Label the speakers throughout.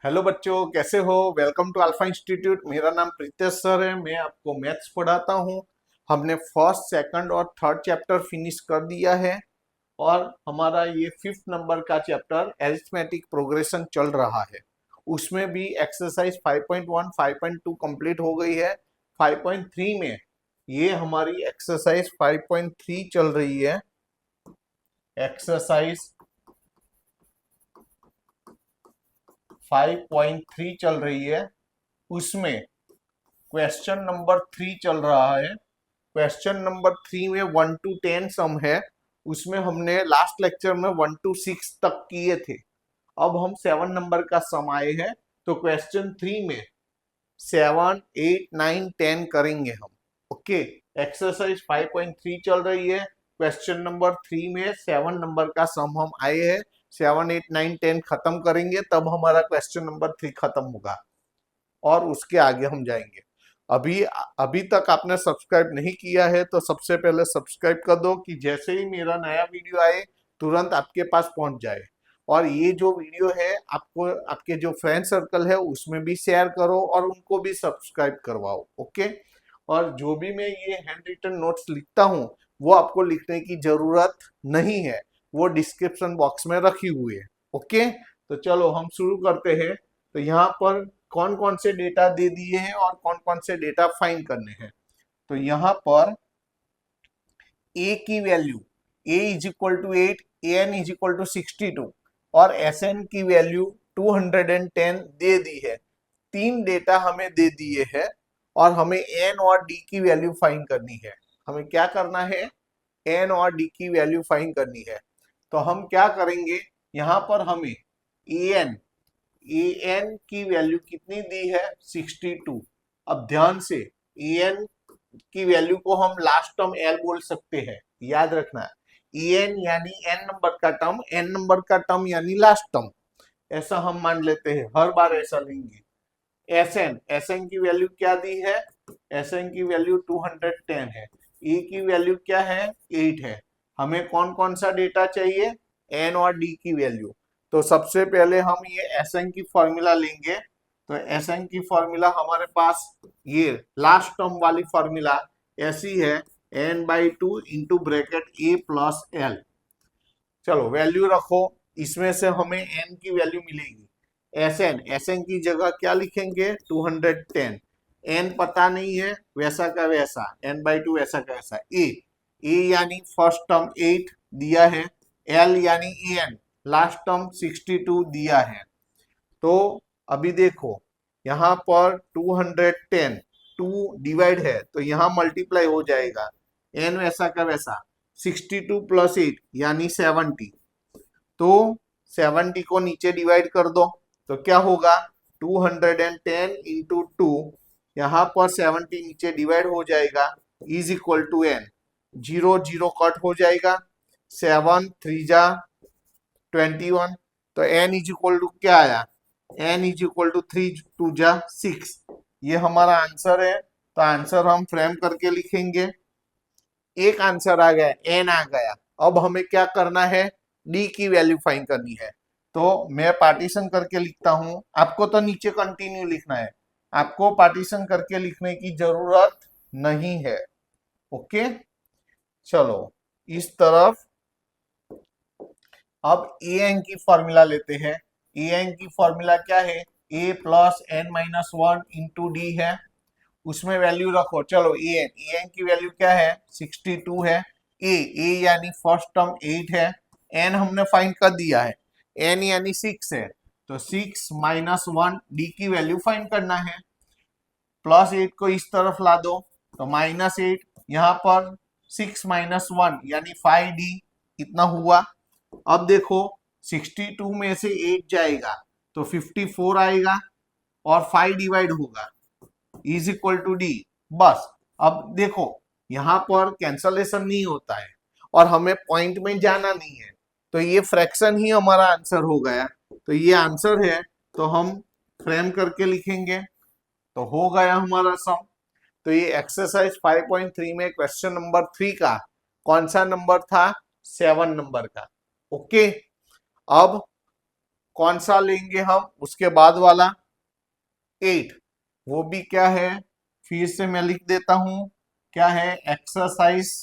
Speaker 1: Hello बच्चों, कैसे हो। Welcome to Alpha Institute. मेरा नाम प्रीतेश सर है। मैं आपको मैथ्स पढ़ाता हूँ। हमने फर्स्ट, सेकंड और थर्ड चैप्टर फिनिश कर दिया है और हमारा ये फिफ्थ नंबर का चैप्टर अरिथमेटिक प्रोग्रेशन चल रहा है। उसमें भी एक्सरसाइज 5.1 5.2 कंप्लीट हो गई है। 5.3 में ये हमारी एक्सरसाइज 5.3 चल रही है। एक्सरसाइज 5.3 चल रही है। उसमें क्वेश्चन नंबर 3 चल रहा है। क्वेश्चन नंबर 3 में 1 to 10 सम है। उसमें हमने लास्ट लेक्चर में 1 to 6 तक किए थे। अब हम 7 नंबर का सम आए हैं, तो क्वेश्चन 3 में 7, 8, 9, 10 करेंगे हम। ओके। एक्सरसाइज 5.3 चल रही है। क्वेश्चन नंबर 3 में 7 नंबर का सम हम आए हैं। 7, 8, 9, 10 खत्म करेंगे तब हमारा क्वेश्चन नंबर 3 खत्म होगा और उसके आगे हम जाएंगे। अभी अभी तक आपने सब्सक्राइब नहीं किया है तो सबसे पहले सब्सक्राइब कर दो कि जैसे ही मेरा नया वीडियो आए तुरंत आपके पास पहुंच जाए। और ये जो वीडियो है आपको आपके जो फ्रेंड सर्कल है उसमें भी शेयर करो और उनको भी सब्सक्राइब करवाओ। ओके। और जो भी मैं ये हैंड रिटन नोट्स लिखता हूँ वो आपको लिखने की जरूरत नहीं है, वो डिस्क्रिप्शन बॉक्स में रखी हुई है। ओके। तो चलो हम शुरू करते हैं। तो यहाँ पर कौन कौन से डेटा दे दिए हैं और कौन कौन से डेटा फाइंड करने हैं। तो यहाँ पर ए की value A is equal to 8, N is equal to 62 और एस एन की वैल्यू 210 दे दी है। तीन डेटा हमें दे दिए हैं और हमें एन और डी की वैल्यू फाइंड करनी है। हमें क्या करना है? एन और डी की वैल्यू फाइंड करनी है। तो हम क्या करेंगे, यहाँ पर हमें एन एन की वैल्यू कितनी दी है? 62। अब ध्यान से, एन की वैल्यू को हम लास्ट टर्म एल बोल सकते हैं, याद रखना। एन यानी एन नंबर का टर्म, एन नंबर का टर्म यानी लास्ट टर्म, ऐसा हम मान लेते हैं, हर बार ऐसा लेंगे। एस एन की वैल्यू क्या दी है? एस एन की वैल्यू 210 है। ई की वैल्यू क्या है? 8 है। हमें कौन कौन सा डेटा चाहिए? एन और डी की वैल्यू। तो सबसे पहले हम ये एस एन की फॉर्मूला लेंगे। तो एस एन की फॉर्मूला हमारे पास ये लास्ट टर्म वाली फॉर्मूला ऐसी है, N by two into bracket A plus L. चलो वैल्यू रखो, इसमें से हमें एन की वैल्यू मिलेगी। एस एन की जगह क्या लिखेंगे? 210। एन पता नहीं है, वैसा का वैसा, एन बाई टू वैसा का वैसा। ए यानी फर्स्ट टर्म 8 दिया है, एल यानी एन लास्ट टर्म 62 दिया है। तो अभी देखो यहाँ पर 210 2 डिवाइड है तो यहाँ मल्टीप्लाई हो जाएगा, एन वैसा का वैसा, 62 प्लस 8 यानी 70। तो 70 को नीचे डिवाइड कर दो तो क्या होगा? 210 इंटू टू, यहाँ पर 70 नीचे डिवाइड हो जाएगा, is equal to N. 0 0 cut हो जाएगा, 7 3 जा 21। तो एन इज इक्वल टू क्या आया? एन इज इक्वल टू 3 2 जा 6। ये हमारा आंसर है। तो आंसर हम फ्रेम करके लिखेंगे। एक आंसर आ गया, एन आ गया। अब हमें क्या करना है? डी की वैल्यू फाइंड करनी है। तो मैं पार्टीशन करके लिखता हूं, आपको तो नीचे कंटिन्यू लिखना है, आपको पार्टीशन करके लिखने की जरूरत नहीं है। ओके। चलो इस तरफ अब ए एन की फॉर्मूला लेते हैं। ए एन की फॉर्मूला क्या है? A plus N minus one into D है। उसमें वैल्यू रखो। चलो ए एन की वैल्यू क्या है? 62 है। ए यानी फर्स्ट टर्म 8 है, एन हमने फाइंड कर दिया है, एन यानी 6 है। तो 6 माइनस 1, डी की वैल्यू फाइंड करना है। प्लस 8 को इस तरफ ला दो तो -8, यहाँ पर 6 माइनस 1 यानी 5d इतना हुआ। अब देखो 62 में से 8 जाएगा तो 54 आएगा और 5 डिवाइड होगा, इज इक्वल टू डी। बस। अब देखो यहाँ पर कैंसलेशन नहीं होता है और हमें पॉइंट में जाना नहीं है, तो ये फ्रैक्शन ही हमारा आंसर हो गया। तो ये आंसर है, तो हम फ्रेम करके लिखेंगे। तो हो गया हमारा सम। तो ये एक्सरसाइज 5.3 में क्वेश्चन नंबर 3 का कौन सा नंबर था? 7 नंबर का। ओके। अब कौन सा लेंगे हम उसके बाद वाला 8, वो भी क्या है, फिर से मैं लिख देता हूं, क्या है, एक्सरसाइज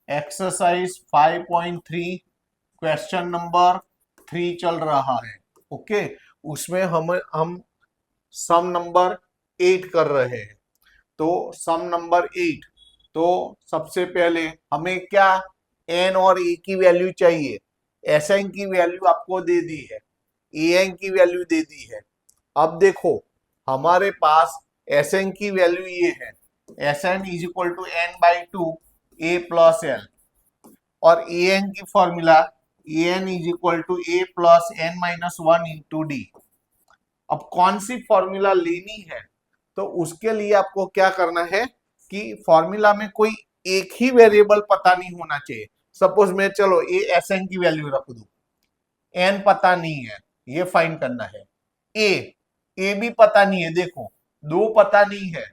Speaker 1: एक्सरसाइज 5.3 क्वेश्चन नंबर 3 चल रहा है। ओके, उसमें हम सम नंबर 8 कर रहे हैं। तो सम नंबर 8, तो सबसे पहले हमें क्या, एन और ए की वैल्यू चाहिए। एस एन की वैल्यू आपको दे दी है, ए एन की वैल्यू दे दी है। अब देखो हमारे पास एस एन की वैल्यू ये है, S N is equal to N by two A plus L, और ए एन की formula A N is equal to A plus N minus one into D. अब कौन सी फॉर्मूला लेनी है, तो उसके लिए आपको क्या करना है कि फॉर्मूला में कोई एक ही वेरिएबल पता नहीं होना चाहिए। सपोज मैं चलो ए एस एन की वैल्यू रख दू, एन पता नहीं है, ये फाइंड करना है। ए ए भी पता नहीं है, देखो दो पता नहीं है,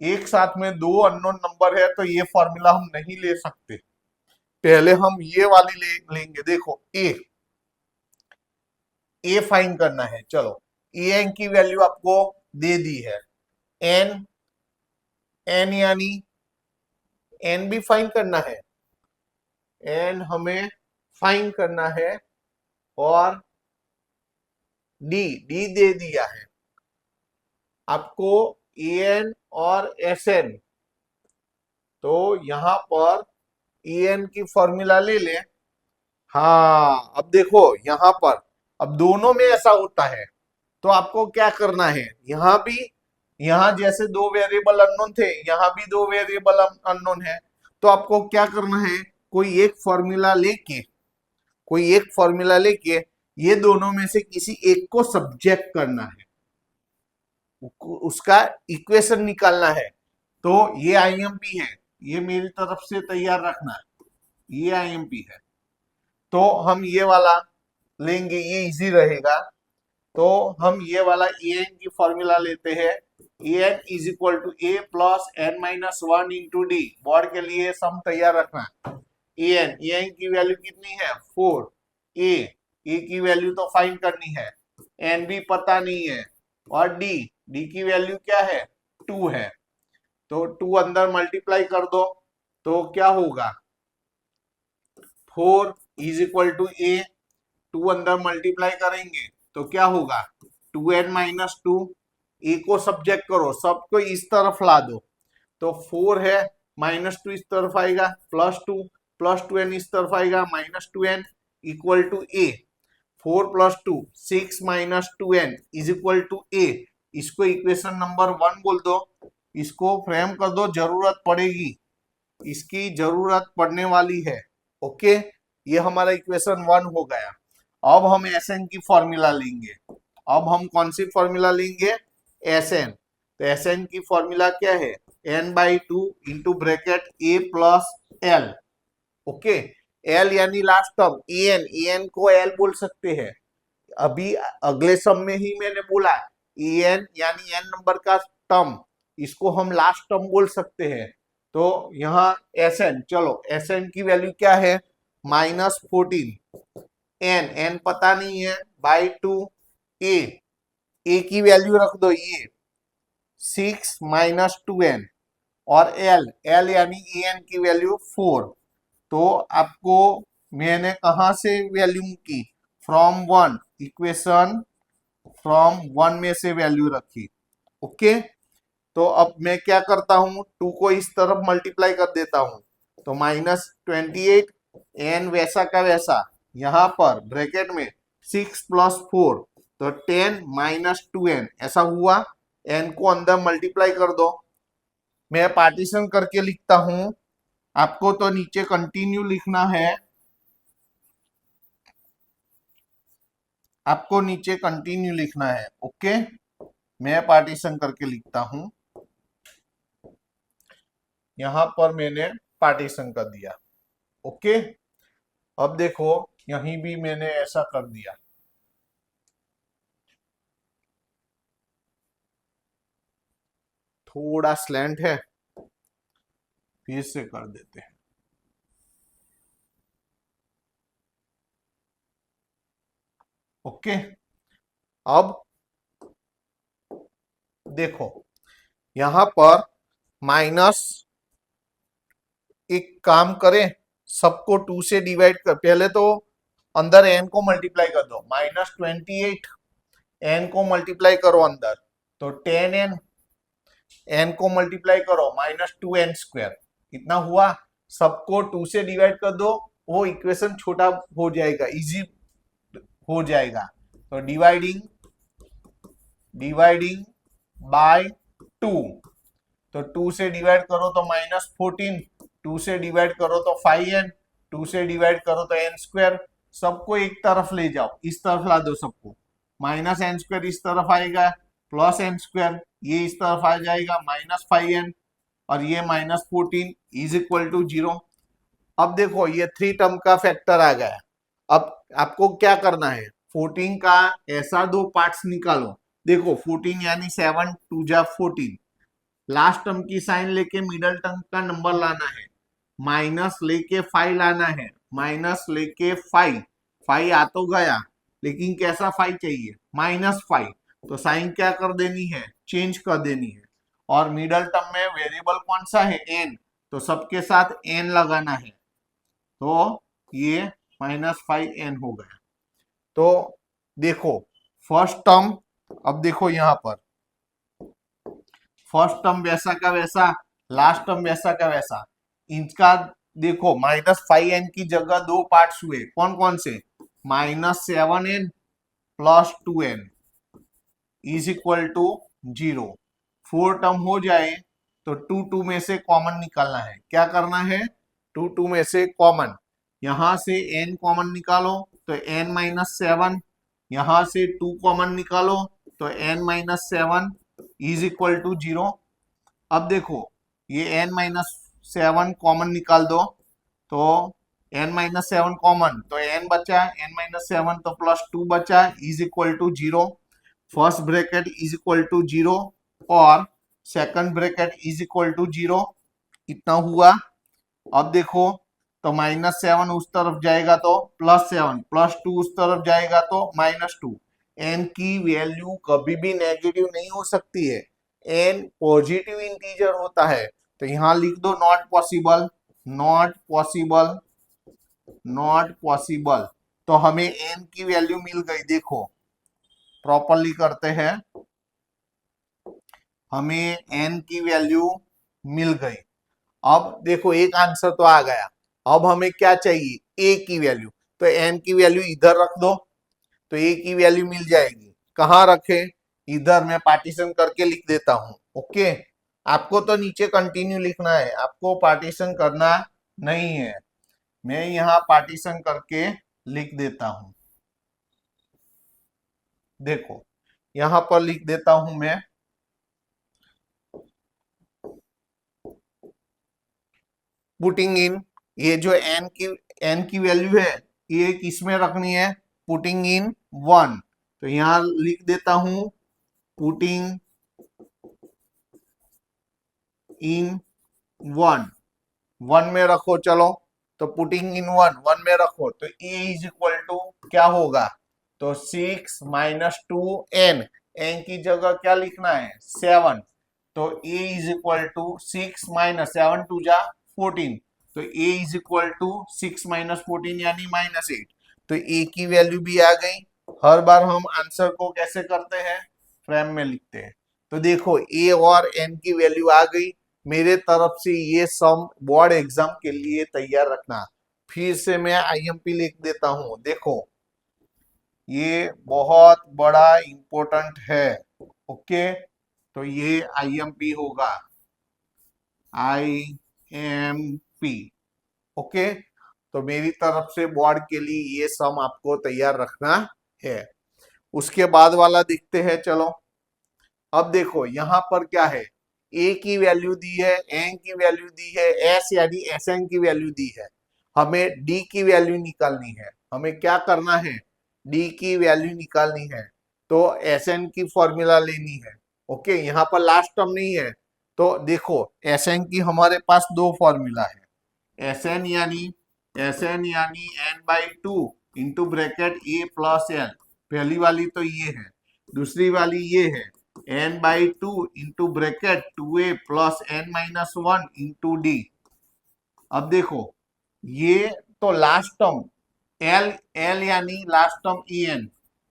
Speaker 1: एक साथ में दो अननोन नंबर है, तो ये फॉर्मूला हम नहीं ले सकते। पहले हम ये वाली लेंगे। देखो ए फाइंड करना है। चलो ए एन की वैल्यू आपको दे दी है, एन एन यानी एन भी फाइंड करना है, एन हमें फाइंड करना है, और डी डी दे दिया है आपको, ए एन और एस एन। तो यहां पर ए एन की फॉर्मूला ले ले। हाँ अब देखो यहां पर, अब दोनों में ऐसा होता है, तो आपको क्या करना है, यहां भी, यहां जैसे दो वेरिएबल अननोन थे, यहां भी दो वेरिएबल अननोन है। तो आपको क्या करना है, कोई एक फॉर्मूला लेके, कोई एक फॉर्मूला लेके ये दोनों में से किसी एक को सब्जेक्ट करना है, उसका इक्वेशन निकालना है। तो ये आईएमपी है, ये मेरी तरफ से तैयार रखना है, ये आईएमपी है। तो हम ये वाला लेंगे, ये इजी रहेगा। तो हम ये वाला ए एन की फॉर्मूला लेते हैं, A N is equal to A plus N minus one into D. Board के लिए सम तैयार रखना। ए एन की वैल्यू कितनी है, 4। ए की वैल्यू तो फाइंड करनी है, एन भी पता नहीं है, और डी की वैल्यू क्या है, 2 है। तो 2 अंदर मल्टीप्लाई कर दो, तो क्या होगा, 4 इज इक्वल टू ए, 2 अंदर मल्टीप्लाई करेंगे तो क्या होगा, 2n माइनस टू। ए को सब्जेक्ट करो, सबको इस तरफ ला दो, तो 4 है, -2 इस तरफ आएगा, +2 इस तरफ आएगा, -2n equal to A. 4 + 2 6 - 2n is equal to A. इसको इक्वेशन नंबर 1 बोल दो, इसको फ्रेम कर दो, जरूरत पड़ेगी, इसकी जरूरत पड़ने वाली है। ओके, ये हमारा इक्वेशन 1 हो गया। अब हम एस एन की फॉर्मूला लेंगे। अब हम कौन सी फॉर्मूला लेंगे, एस एन। तो एस एन की फॉर्मूला क्या है, N by two into bracket A plus L. Okay, L यानी लास्ट टर्म, ए एन को एल बोल सकते हैं। अभी अगले सम में ही मैंने बोला ए एन यानी एन नंबर का टर्म, इसको हम लास्ट टर्म बोल सकते हैं। तो यहाँ एस एन, चलो एस एन की वैल्यू क्या है, -14, एन पता नहीं है, बाई टू, ए की वैल्यू रख दो, ये 6 - 2n, और एल यानी ए एन की वैल्यू 4। तो आपको मैंने कहा से वैल्यू की, फ्रॉम 1, इक्वेशन फ्रॉम 1 में से वैल्यू रखी। ओके, तो अब मैं क्या करता हूं, 2 को इस तरफ मल्टीप्लाई कर देता हूं, तो -28, एन वैसा का वैसा, यहां पर ब्रैकेट में 6 + 4, तो 10 - 2n ऐसा हुआ। एन को अंदर मल्टीप्लाई कर दो, मैं पार्टीशन करके लिखता हूं, आपको तो नीचे कंटिन्यू लिखना है, आपको नीचे कंटिन्यू लिखना है। ओके, मैं पार्टीशन करके लिखता हूं, यहां पर मैंने पार्टीशन कर दिया। ओके, अब देखो यहीं भी मैंने ऐसा कर दिया, थोड़ा स्लैंट है, फिर से कर देते हैं। ओके, अब देखो यहां पर माइनस, एक काम करें, सबको 2 से डिवाइड कर, पहले तो अंदर n को मल्टीप्लाई कर दो, -28 n को मल्टीप्लाई करो अंदर, तो 10n, n को मल्टीप्लाई करो -2n², कितना हुआ? सबको 2 से डिवाइड कर दो, वो इक्वेशन छोटा हो जाएगा, इजी हो जाएगा। तो डिवाइडिंग बाय 2, तो 2 से डिवाइड करो तो -14, 2 से डिवाइड करो तो 5n, 2 से डिवाइड करो तो n², सबको एक तरफ ले जाओ, इस तरफ ला दो सबको, -n² इस तरफ आएगा, +n², ये इस तरफ आ जाएगा -5n, और ये -14 इज इक्वल टू 0। अब देखो ये 3 टर्म का फैक्टर आ गया। अब आपको क्या करना है, 14 का ऐसा 2 पार्ट्स निकालो। देखो 14 यानी 7 2 जा 14, लास्ट टर्म की साइन लेके मिडल टर्म का नंबर लाना है, माइनस लेके 5 लाना है, माइनस लेके 5 आ तो गया, लेकिन कैसा 5 चाहिए? -5, तो साइन क्या कर देनी है? चेंज कर देनी है। और मिडल टर्म में वेरिएबल कौन सा है? n, तो सबके साथ n लगाना है, तो ये -5n हो गया। तो देखो फर्स्ट टर्म, अब देखो यहां पर फर्स्ट टर्म वैसा का वैसा, लास्ट टर्म वैसा का वैसा, इनका देखो -5n की जगह 2 पार्ट्स हुए, कौन कौन से? -7n + 2n is equal to 0। 4 term हो जाए तो 2 में से कॉमन निकालना है। क्या करना है? 2 में से कॉमन, यहां से n कॉमन निकालो तो n-7, यहां से 2 कॉमन निकालो तो n-7 इज इक्वल टू 0। अब देखो ये n-7 कॉमन निकाल दो, तो n-7 कॉमन, तो n बचा, n-7 तो +2 बचा, is equal to 0। First bracket is equal to 0 और second bracket is equal to 0, इतना हुआ। अब देखो तो -7 उस तरफ जाएगा तो +7, +2 उस तरफ जाएगा तो -2। n की वैल्यू कभी भी नेगेटिव नहीं हो सकती है, n पॉजिटिव इंटीजर होता है। तो यहां लिख दो not possible, not possible, not possible. तो हमें n की वैल्यू मिल गई। देखो प्रॉपरली करते हैं, हमें n की वैल्यू मिल गई। अब देखो एक आंसर तो आ गया, अब हमें क्या चाहिए? a की वैल्यू, तो n की वैल्यू इधर रख दो, तो a की वैल्यू मिल जाएगी। कहाँ रखे? इधर मैं पार्टीशन करके लिख देता हूं। ओके, आपको तो नीचे कंटिन्यू लिखना है, आपको पार्टीशन करना नहीं है। मैं यहाँ पार्टीशन करके लिख देता हूं। देखो यहां पर लिख देता हूं मैं, पुटिंग इन, ये जो n की वैल्यू है ये किसमें रखनी है? पुटिंग इन 1, तो यहां लिख देता हूं पुटिंग इन 1 में रखो। चलो तो पुटिंग इन 1 में रखो, तो a इज इक्वल टू क्या होगा? तो 6 - 2n, n की जगह क्या लिखना है? 7, तो a इज इक्वल टू 6 - 7 2 जा 14, तो a इज इक्वल टू 6 - 14 यानी -8। तो a की वैल्यू भी आ गई। हर बार हम आंसर को कैसे करते हैं? फ्रेम में लिखते हैं। तो देखो a और n की वैल्यू आ गई। मेरे तरफ से ये सम बोर्ड एग्जाम के लिए तैयार रखना। फिर से मैं IMP लिख देता हूं। देखो ये बहुत बड़ा इंपॉर्टेंट है। ओके, तो ये IMP होगा, IMP। ओके, तो मेरी तरफ से बोर्ड के लिए ये सम आपको तैयार रखना है। उसके बाद वाला देखते हैं। चलो अब देखो यहां पर क्या है, a की वैल्यू दी है, n की वैल्यू दी है, s यानी Sn की वैल्यू दी है। हमें d की वैल्यू निकालनी है। हमें क्या करना है? d की वैल्यू निकालनी है, तो Sn की फॉर्मूला लेनी है। ओके, यहाँ पर लास्ट टर्म नहीं है, तो देखो एस एन की हमारे पास दो फॉर्मूला है। एस एन यानी N by two into bracket A plus L, पहली वाली तो ये है। दूसरी वाली ये है N by two into bracket two A plus N minus one into D. अब देखो ये तो लास्ट टर्म एल एल यानी लास्ट टर्म ई एन,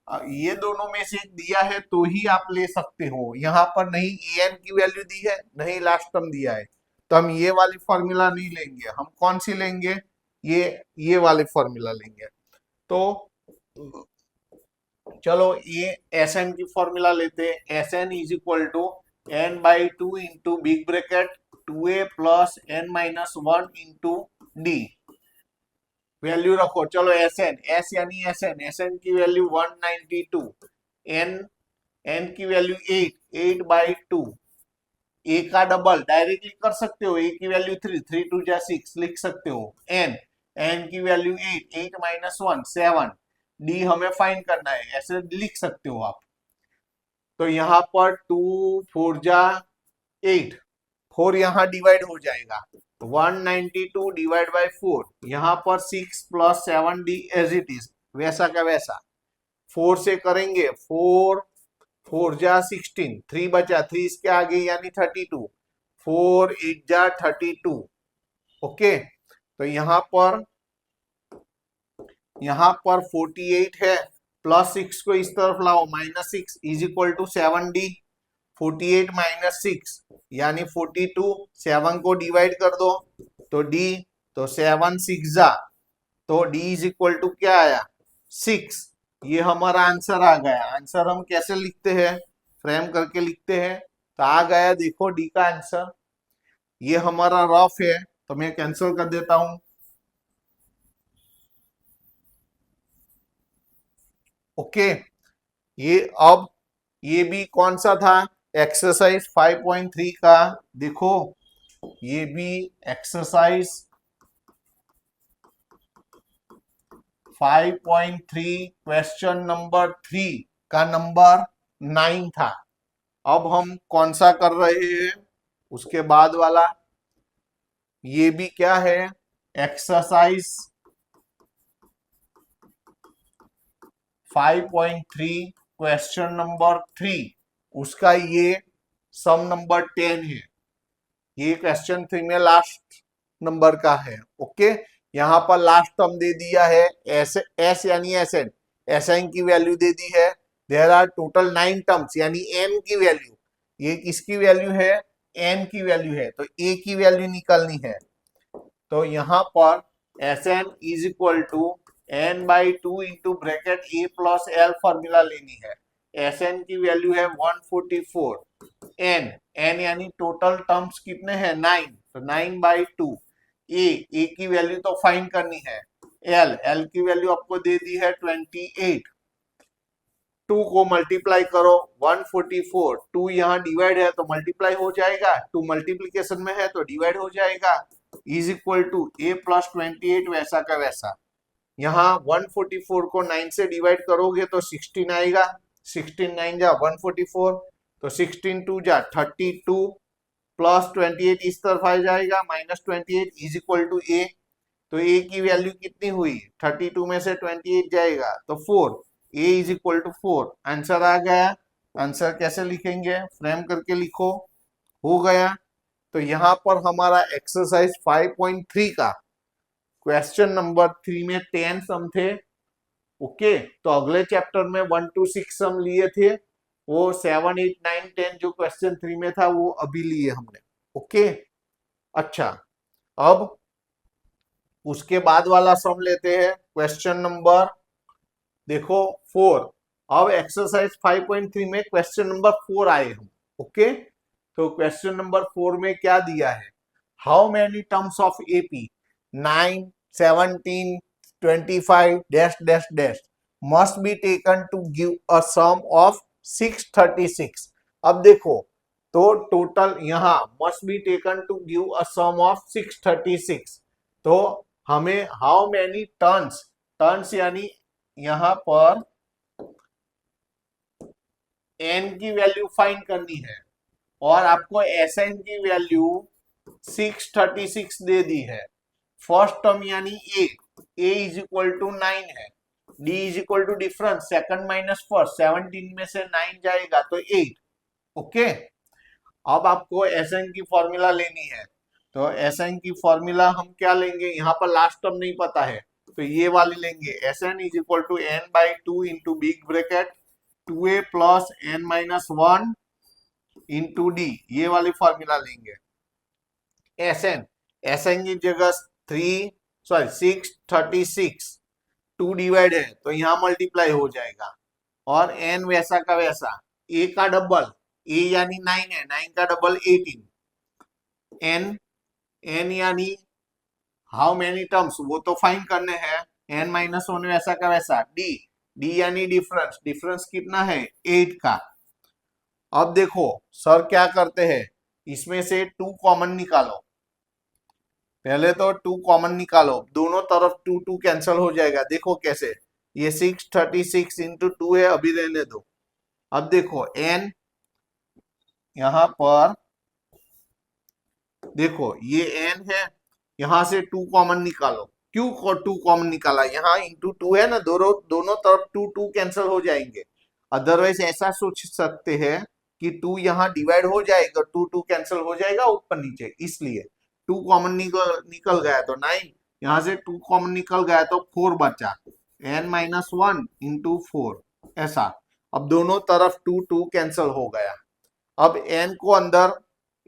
Speaker 1: ये दोनों में से एक दिया है तो ही आप ले सकते हो। यहाँ पर नहीं ई एन की वैल्यू दी है, नहीं लास्ट टर्म दिया है, तो हम ये वाली फॉर्मूला नहीं लेंगे। हम कौन सी लेंगे? ये वाले फॉर्मूला लेंगे। तो चलो ये एस एन की फॉर्मूला लेते हैं। S N is equal to N by two into big bracket two A plus N minus one into D. Value रखो। चलो एस एन, एस यानी एस एन की वैल्यू 192, एन की वैल्यू 8 बाई टू, ए का double directly कर सकते हो, ए की वैल्यू 3 2 जा 6 लिख सकते हो। एन की वैल्यू 8 माइनस 1 7, डी हमें फाइंड करना है, ऐसे लिख सकते हो आप। तो यहाँ पर 2 4 जा 8, 4 यहाँ डिवाइड हो जाएगा, 192 डिवाइड बाई 4, यहाँ पर 6 plus 7 D as it is, वैसा का वैसा। 4 से करेंगे, 4 4 जा 16, 3 बचा, 3 इसके आगे यानी 32, 4 8 जा 32। ओके, तो यहाँ पर 48 है, प्लस 6 को इस तरफ लाओ, minus 6 is equal to 7d। 48 minus 6 यानी 42, 7 को डिवाइड कर दो तो d, तो 7 6 जा, तो d इज इक्वल टू क्या आया? 6। ये हमारा आंसर आ गया। आंसर हम कैसे लिखते हैं? फ्रेम करके लिखते हैं, तो आ गया देखो डी का आंसर। ये हमारा रफ है तो मैं कैंसिल कर देता हूं। ओके, ये अब ये भी कौन सा था? एक्सरसाइज 5.3 का। देखो ये भी एक्सरसाइज 5.3 क्वेश्चन नंबर 3 का नंबर 9 था। अब हम कौन सा कर रहे हैं? उसके बाद वाला ये भी क्या है? एक्सरसाइज 5.3 क्वेश्चन नंबर 3, उसका ये सम नंबर 10 है। ये क्वेश्चन 3 में लास्ट नंबर का है। ओके, यहाँ पर लास्ट टर्म दे दिया है एस यानी एस एन की वैल्यू दे दी है। देयर आर टोटल 9 टर्म्स यानी एन की वैल्यू, ये किसकी वैल्यू है? एन की वैल्यू है, तो ए की वैल्यू निकालनी है। तो यहाँ पर S N is equal to N by two into bracket A plus L formula लेनी है। एस एन की वैल्यू है 144, एन यानी टोटल टर्म्स कितने हैं? 9, तो 9 बाई टू। ए की वैल्यू तो फाइंड करनी है। एल की वैल्यू आपको दे दी है 28। 2 को मल्टीप्लाई करो, 144, 2 यहाँ डिवाइड है तो मल्टीप्लाई हो जाएगा, 2 मल्टीप्लीकेशन में है तो डिवाइड हो जाएगा, is equal to A plus 28 वैसा का वैसा। यहाँ 144 को 9 से डिवाइड करोगे तो 16 आएगा, 16 9 जा 144, तो 16 2 जा 32 प्लस 28 इस तरफ आ जाएगा, माइनस 28 इज इक्वल टू ए। तो ए की वैल्यू कितनी हुई? 32 में से 28 जाएगा तो 4, ए इज इक्वल टू 4। आंसर आ गया। आंसर कैसे लिखेंगे? फ्रेम करके लिखो। हो गया। तो यहाँ पर हमारा एक्सरसाइज 5.3 का क्वेश्चन नंबर 3 में 10 सम थे। ओके, तो अगले चैप्टर में 1 to 6 सम लिए थे, वो 7 8 9 10 जो क्वेश्चन 3 में था वो अभी लिए हमने। ओके, अच्छा, अब उसके बाद वाला सम लेते हैं, क्वेश्चन नंबर देखो 4। अब एक्सरसाइज 5.3 में क्वेश्चन नंबर 4 आए हम। ओके, तो क्वेश्चन नंबर 4 में क्या दिया है? How many terms of AP 9 17 25 dash dash dash must be taken to give a sum of 636। अब देखो तो टोटल यहाँ must be taken to give a sum of 636, तो हमें हाउ मेनी टर्न्स यानी यहाँ पर एन की वैल्यू फाइंड करनी है और आपको Sn की वैल्यू 636 दे दी है। फर्स्ट टर्म यानी a इज इक्वल टू 9 है, d is equal to difference second minus first, 17 में से 9 जाएगा तो 8। ओके, अब आपको Sn की फॉर्मूला लेनी है, तो Sn की फॉर्मूला हम क्या लेंगे, यहाँ पर लास्ट टर्म नहीं पता है तो ये वाली लेंगे, Sn is equal to n by 2 into big bracket 2a plus n minus 1 into D, ये वाली फॉर्मूला लेंगे। Sn की जगह 636 2 डिवाइड है तो यहाँ मल्टीप्लाई हो जाएगा, और n वैसा का वैसा, a का डबल, a यानी 9 है, 9 का डबल 18, n यानी हाउ मेनी टर्म्स वो तो फाइंड करने हैं, n माइनस 1 वैसा का वैसा, d यानी डिफरेंस, डिफरेंस कितना है 8 का। अब देखो सर क्या करते हैं, इसमें से 2 कॉमन निकालो, पहले तो 2 कॉमन निकालो, दोनों तरफ 2 2 कैंसिल हो जाएगा। देखो कैसे, ये 636 इंटू 2 है, अभी रहने दो। अब देखो n यहां पर देखो ये n है, यहां से 2 कॉमन निकालो, क्यों 2 कॉमन निकाला, यहाँ इंटू 2 है ना, दोनों तरफ 2 2 कैंसिल हो जाएंगे। अदरवाइज ऐसा सोच सकते हैं कि 2 यहाँ डिवाइड हो जाएगा, 2 2 कैंसिल हो जाएगा ऊपर नीचे, इसलिए 2 कॉमन निकल गया तो 9, यहाँ से 2 कॉमन निकल गया तो 4 बचा, n माइनस 1 इंटू 4 ऐसा। अब दोनों तरफ 2 2 कैंसिल हो गया। अब n को अंदर,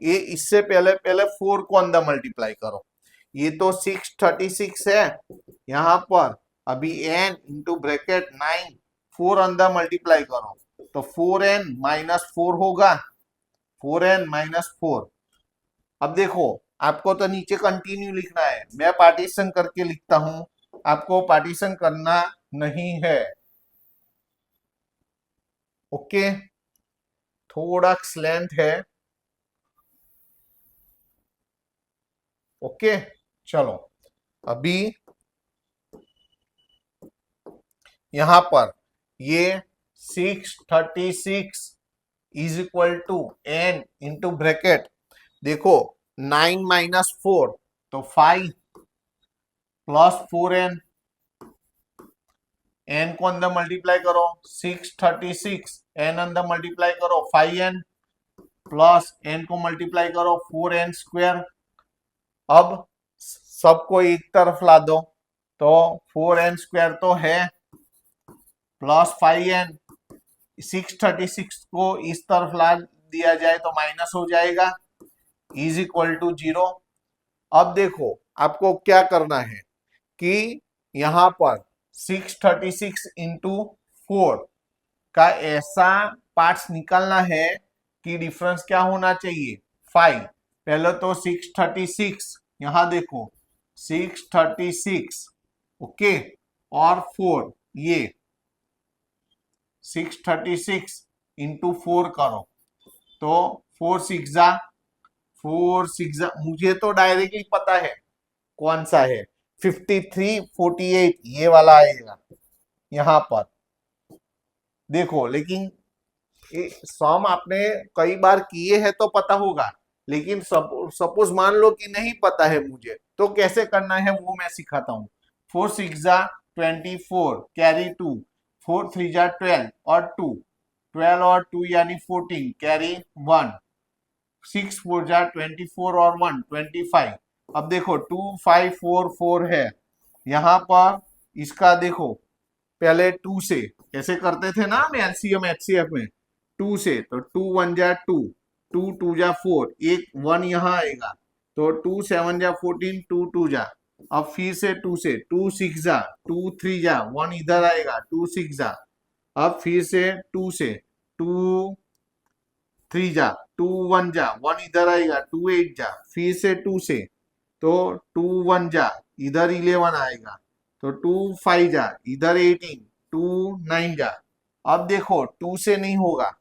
Speaker 1: ये इससे पहले 4 को अंदर मल्टीप्लाई करो, ये तो 636 है यहाँ पर, अभी n इंटू ब्रैकेट 9, 4 अंदर मल्टीप्लाई करो तो 4n माइनस 4 होगा, 4n माइनस 4। अब देखो आपको तो नीचे कंटिन्यू लिखना है, मैं पार्टीशन करके लिखता हूं, आपको पार्टीशन करना नहीं है। ओके, थोड़ा स्लैंट है। ओके चलो, अभी यहां पर ये 636 is equal to n into bracket, देखो 9 माइनस 4 तो 5 प्लस 4n, n को अंदर मल्टीप्लाई करो 636, n अंदर मल्टीप्लाई करो 5n प्लस n को मल्टीप्लाई करो 4n स्क्वायर। अब सबको एक तरफ ला दो तो 4n स्क्वायर तो है प्लस 5n, 636 को इस तरफ ला दिया जाए तो माइनस हो जाएगा, इज इक्वल टू 0। अब देखो आपको क्या करना है कि यहां पर 636 इंटू 4 का ऐसा पार्ट्स निकालना है कि डिफरेंस क्या होना चाहिए 5। पहले तो 636, यहां देखो 636 ओके, और 4, ये 636 इंटू 4 करो तो 4 6 मुझे तो डायरेक्टली पता है कौन सा है, 53 48 ये वाला आएगा यहां पर। देखो लेकिन सम आपने कई बार किए हैं तो पता होगा, लेकिन सपोज मान लो कि नहीं पता है मुझे, तो कैसे करना है वो मैं सिखाता हूँ। 4 6 24 कैरी 2, 4 3 12 और 2, 12 और 2 यानी 14 कैरी 1, 6 4 24 और 1 25। अब देखो 2 5 4 4 है यहाँ पर, इसका देखो पहले 2 से कैसे करते थे ना हम एलसीएम एचसीएफ में, 2 से तो 2 1 2, 2 2 4, एक 1 यहाँ आएगा तो 2 7 14, 2 2 अब फिर से 2 से 2 6 2 3 1 इधर आएगा 2 6 अब फिर से 2 से 2 3 2 1 1 इधर आएगा 2 8 फिर से 2 से तो 2 1 इधर 11 आएगा तो 2 5 इधर 18, 2 9 अब देखो 2 से नहीं होगा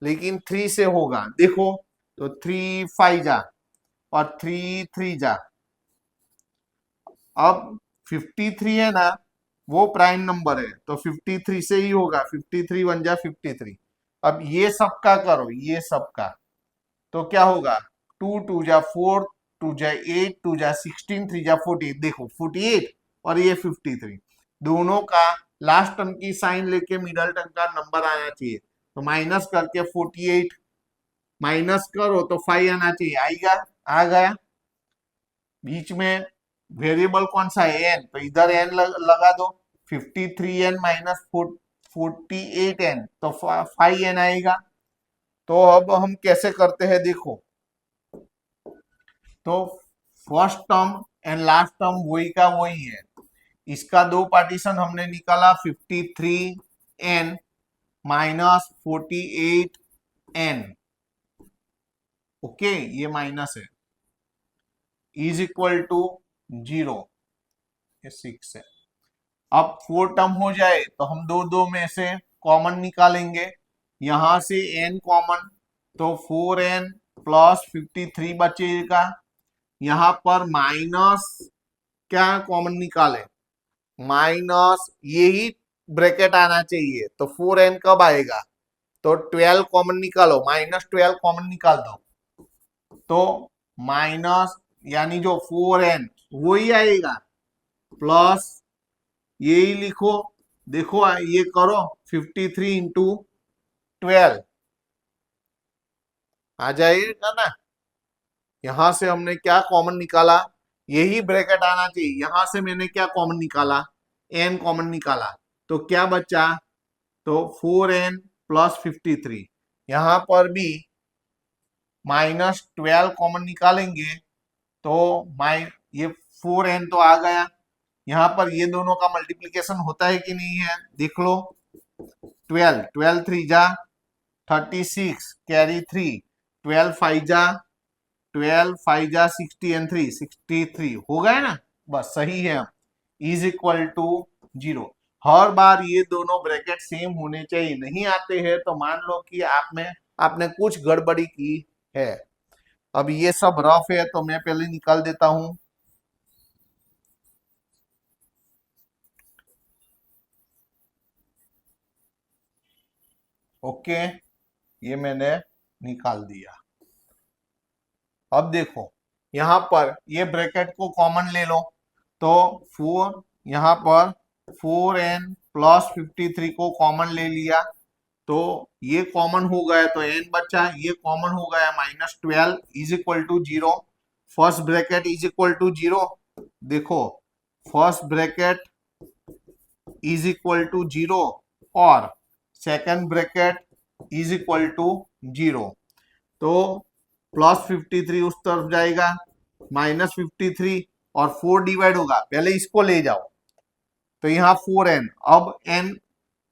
Speaker 1: लेकिन 3 से होगा, देखो तो 3 5 और 3 3 अब 53 है ना, वो प्राइम नंबर है तो 53 से ही होगा, 53 1 53। अब ये सबका करो, ये सबका तो क्या होगा, 2 2 जा 4, 2 जा 8, 2 जा 16, 3 जा 48, देखो 48 और ये 53, दोनों का लास्ट टर्म की साइन लेके मिडल टर्म का नंबर आना चाहिए। तो माइनस करके 48 माइनस करो तो 5 आना चाहिए, आएगा, आ गया। बीच में वेरिएबल कौन सा है, एन, तो इधर एन लगा दो, 53n माइनस 48n, तो 5n आएगा। तो अब हम कैसे करते हैं देखो, तो first term and last term वही का वही है, इसका दो पार्टीशन हमने निकाला, 53n माइनस 48n, ओके, ये माइनस है, इज इक्वल टू 0, ये 6 है। अब 4 टर्म हो जाए तो हम दो दो में से कॉमन निकालेंगे, यहां से n कॉमन, तो 4n प्लस 53 बचेगा, यहां पर माइनस क्या कॉमन निकाले, माइनस यही ब्रैकेट आना चाहिए, तो 4n कब आएगा, तो 12 कॉमन निकालो, -12 कॉमन निकाल दो, तो माइनस यानी जो 4n वही आएगा, प्लस यही लिखो, देखो ये करो 53 इंटू 12 आ जाएगा ना। यहां से हमने क्या कॉमन निकाला, यही ब्रैकेट आना चाहिए, यहां से मैंने क्या कॉमन निकाला, n कॉमन निकाला, तो क्या बचा, तो 4n प्लस 53, यहां पर भी -12 कॉमन निकालेंगे, तो ये 4n तो आ गया, यहां पर ये दोनों का मल्टीप्लीकेशन होता है कि नहीं है, देख लो, 12 12 3 जा 36, कैरी 3, 12 5 जा 12 5 जा 60 एंड 3 63, हो गया ना, बस सही है, इज इक्वल टू 0। हर बार ये दोनों ब्रैकेट सेम होने चाहिए, नहीं आते हैं तो मान लो कि आपने कुछ गड़बड़ी की है। अब ये सब रफ है तो मैं पहले निकाल देता हूं, ओके, ये मैंने निकाल दिया। अब देखो यहां पर ये ब्रैकेट को कॉमन ले लो, तो 4 यहां पर 4n प्लस 53 को कॉमन ले लिया, तो ये कॉमन हो गया, तो n बचा, ये कॉमन हो गया, -12 is equal to 0, first bracket is equal to 0, देखो first bracket is equal to 0 और second bracket is equal to 0, तो प्लस 53 उस तरफ जाएगा, -53 और 4 डिवाइड होगा, पहले इसको ले जाओ, तो यहाँ 4n, अब n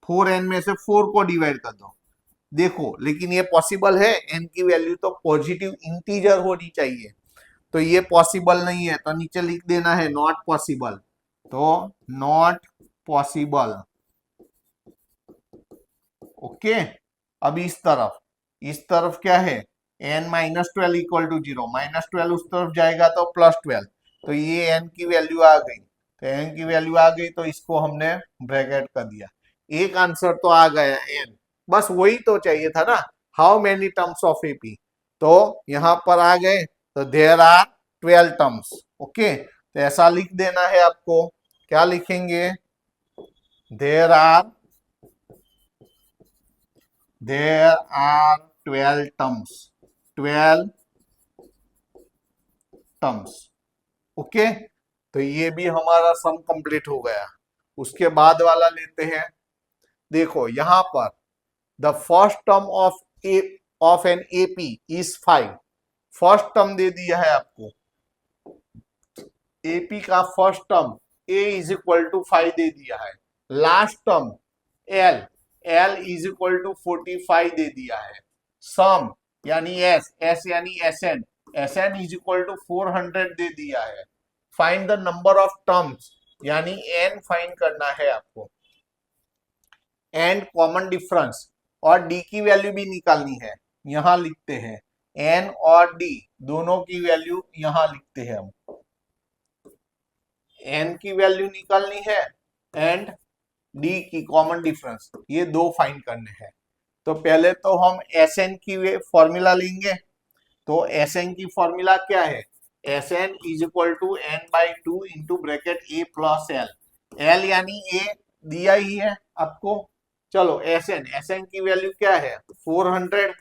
Speaker 1: 4n में से 4 को डिवाइड कर दो, देखो लेकिन ये पॉसिबल है, n की वैल्यू तो पॉजिटिव इंटीजर होनी चाहिए, तो ये पॉसिबल नहीं है, तो नीचे लिख देना है नॉट पॉसिबल, तो नॉट पॉसिबल, ओके। अब इस तरफ क्या है, n -12 इक्वल टू 0, -12 उस तरफ जाएगा तो +12, तो ये n की वैल्यू आ गई, तो n की वैल्यू आ गई, तो इसको हमने ब्रैकेट कर दिया, एक आंसर तो आ गया n, बस वही तो चाहिए था ना, how many terms of AP, तो यहां पर आ गए, तो देयर आर 12 टर्म्स, ओके, तो ऐसा लिख देना है आपको, क्या लिखेंगे, there are 12 terms, 12 terms, okay, तो ये भी हमारा सम कंप्लीट हो गया। उसके बाद वाला लेते हैं, देखो यहां पर the first term of an AP is 5, first term दे दिया है आपको, एपी का first term A is equal to 5 दे दिया है, last term L is equal to 45 दे दिया है, सम यानी एस यानी S N is equal to 400 दे दिया है, find the number of terms यानी एन फाइंड करना है आपको, एंड कॉमन डिफरेंस और डी की वैल्यू भी निकालनी है, यहां लिखते हैं एन और डी दोनों की वैल्यू यहां लिखते हैं हम, एन की वैल्यू निकालनी है एंड डी की कॉमन डिफरेंस, ये दो फाइंड करने हैं। तो पहले तो हम एस एन की फॉर्मूला लेंगे, तो एस एन की फॉर्मूला क्या है, S N is equal to N by two into bracket A plus L, L यानी ए दिया ही है आपको। चलो एस एन की वैल्यू क्या है 400,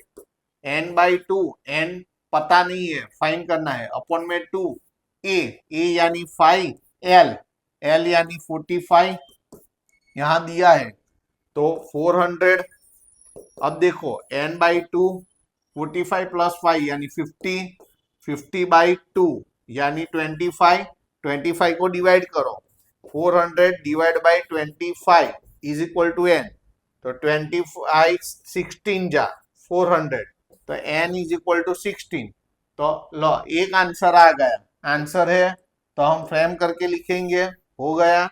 Speaker 1: एन बाई टू, एन पता नहीं है फाइंड करना है, अपॉन में 2 ए यानी 5, एल यानी 45 यहां दिया है, तो 400। अब देखो n बाई टू 45 प्लस 5 यानी 50, 50 बाई टू यानी 25, 25 को डिवाइड करो, 400 divide by 25 is equal to n, तो 25 16 जा 400, तो n इज इक्वल टू 16। तो लो एक आंसर आ गया, आंसर है तो हम फ्रेम करके लिखेंगे, हो गया।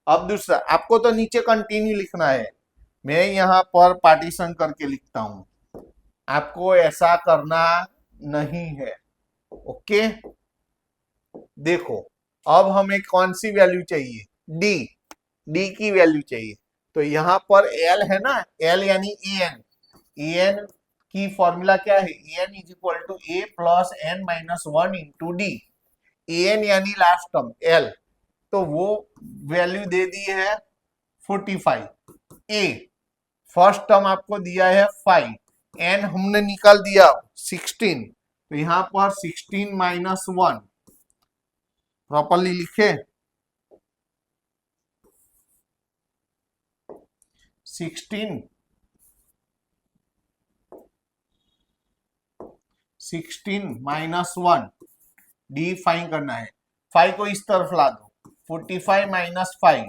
Speaker 1: अब दूसरा, आपको तो नीचे कंटिन्यू लिखना है, मैं यहाँ पर पार्टीशन करके लिखता हूं, आपको ऐसा करना नहीं है। ओके, देखो अब हमें कौन सी वैल्यू चाहिए, डी की वैल्यू चाहिए, तो यहाँ पर एल है ना, एल यानी ए एन की फॉर्मूला क्या है, A N is equal to A plus N minus one into D, A n यानी लास्ट टर्म एल, तो वो वैल्यू दे दी है 45, ए फर्स्ट टर्म आपको दिया है 5, एन हमने निकाल दिया 16, तो यहां पर 16 माइनस 1 प्रॉपरली लिखे, 16 माइनस 1 डी फाइन करना है, 5 को इस तरफ ला दो, 45 माइनस 5,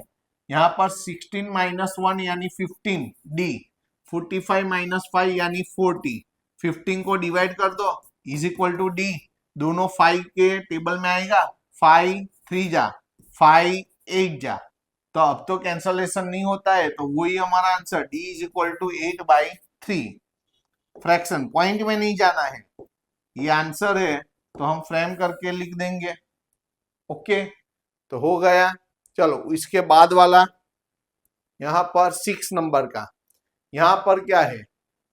Speaker 1: यहाँ पर 16 माइनस 1 यानी 15 डी, 45 माइनस 5 यानी 40, 15 को डिवाइड कर दो इज इक्वल टू डी, दोनों 5 के टेबल में आएगा, 5 3 जा 5 8 जा, तो अब तो कैंसलेशन नहीं होता है, तो वही हमारा answer D is equal to 8/3, fraction point में नहीं जाना है, ये आंसर है तो हम फ्रेम करके लिख देंगे। ओके, तो हो गया। चलो इसके बाद वाला, यहां पर 6 नंबर का, यहां पर क्या है,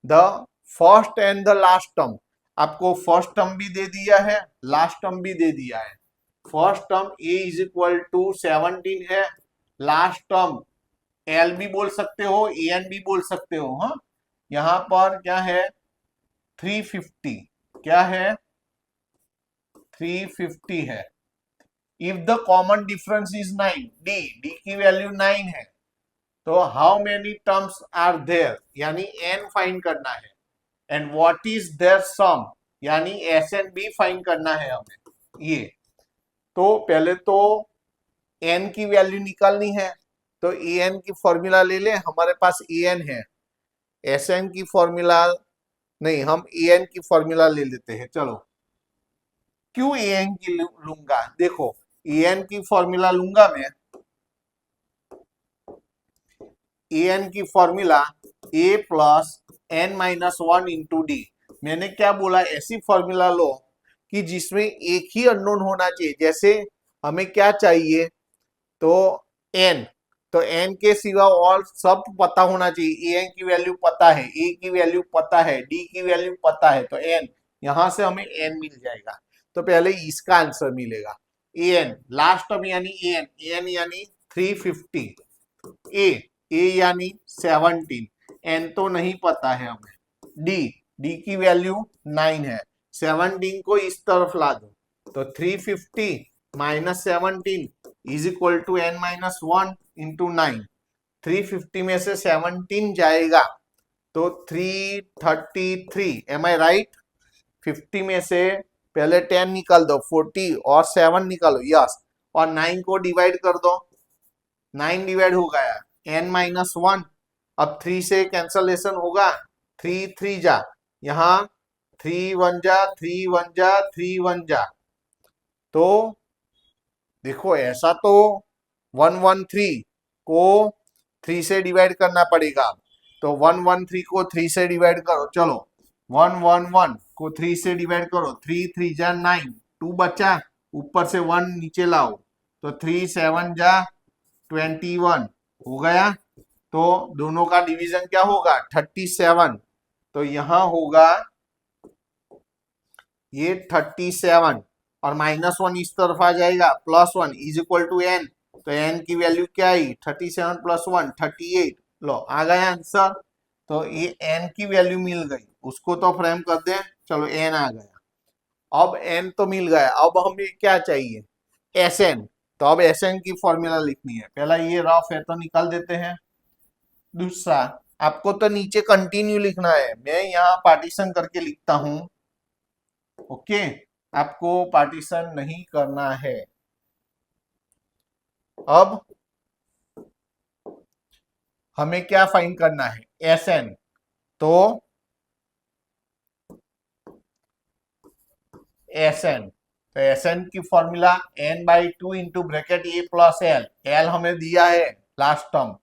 Speaker 1: the first and the last term, आपको फर्स्ट टर्म भी दे दिया है, लास्ट टर्म भी दे दिया है। First term A is equal to 17 है, लास्ट टर्म एल भी बोल सकते हो, ए एन भी बोल सकते हो। हाँ, यहां पर क्या है 350, क्या है 350 है। If the common difference is 9, D की वैल्यू 9 है, तो how many terms are there, यानी एन फाइंड करना है, and what is their sum, यानी एस एन भी फाइंड करना है हमें। ये तो पहले तो एन की वैल्यू निकालनी है, तो ए एन की फॉर्मूला ले ले, हमारे पास ए एन है, एस एन की फॉर्मूला नहीं, हम ए एन की फॉर्मूला ले लेते हैं। चलो क्यों ए एन की लूंगा, देखो ए एन की फॉर्मूला लूंगा मैं, ए एन की formula A plus N minus 1 into D, मैंने क्या बोला, ऐसी फॉर्मूला लो कि जिसमें एक ही अननोन होना चाहिए, जैसे हमें क्या चाहिए, तो एन, तो एन के सिवा और सब पता होना चाहिए, ए एन की वैल्यू पता है, ए की वैल्यू पता है, डी की वैल्यू पता है, तो एन यहां से हमें एन मिल जाएगा, तो पहले इसका आंसर मिलेगा, ए एन लास्ट टर्म यानी ए एन यानी 350, ए यानी 17, एन तो नहीं पता है हमें, डी की वैल्यू 9 है, 17 को इस तरफ ला दो, तो 350 minus 17 is equal to N minus 1 into 9, 350 में से 17 जाएगा तो 333, एम आई राइट, 50 में से पहले 10 निकाल दो, 40 और 7 निकालो, यस, और 9 को डिवाइड कर दो, 9 डिवाइड हो गया n माइनस 1, अब 3 से कैंसलेशन होगा, 3 3 जा, यहाँ 3 1 जा, 3 1 जा, 3 1 जा, तो देखो ऐसा तो 113 को 3 से डिवाइड करना पड़ेगा, तो 113 को 3 से डिवाइड करो, चलो 111 को 3 से डिवाइड करो, 3 3 जा 9, 2 बचा, ऊपर से 1 नीचे लाओ, तो 3 7 जा 21 हो गया, तो दोनों का डिवीजन क्या होगा 37, तो यहां होगा ये 37 और -1 इस तरफ आ जाएगा, +1 इज इक्वल टू n। तो n की वैल्यू क्या आई, 37 + 1 38। लो आ गया आंसर। तो ये n की वैल्यू मिल गई, उसको तो फ्रेम कर दें। चलो n आ गया। अब n तो मिल गया, अब हमें क्या चाहिए, Sn। तो अब Sn की फॉर्मूला लिखनी है। पहला ये रफ है तो निकाल देते हैं। दूसरा, आपको तो नीचे कंटिन्यू लिखना है, मैं यहाँ पार्टीशन करके लिखता हूं। ओके, आपको पार्टीशन नहीं करना है। अब हमें क्या फाइंड करना है, Sn। तो Sn, तो Sn की formula n/2 into bracket a plus l। l हमें दिया है लास्ट टर्म।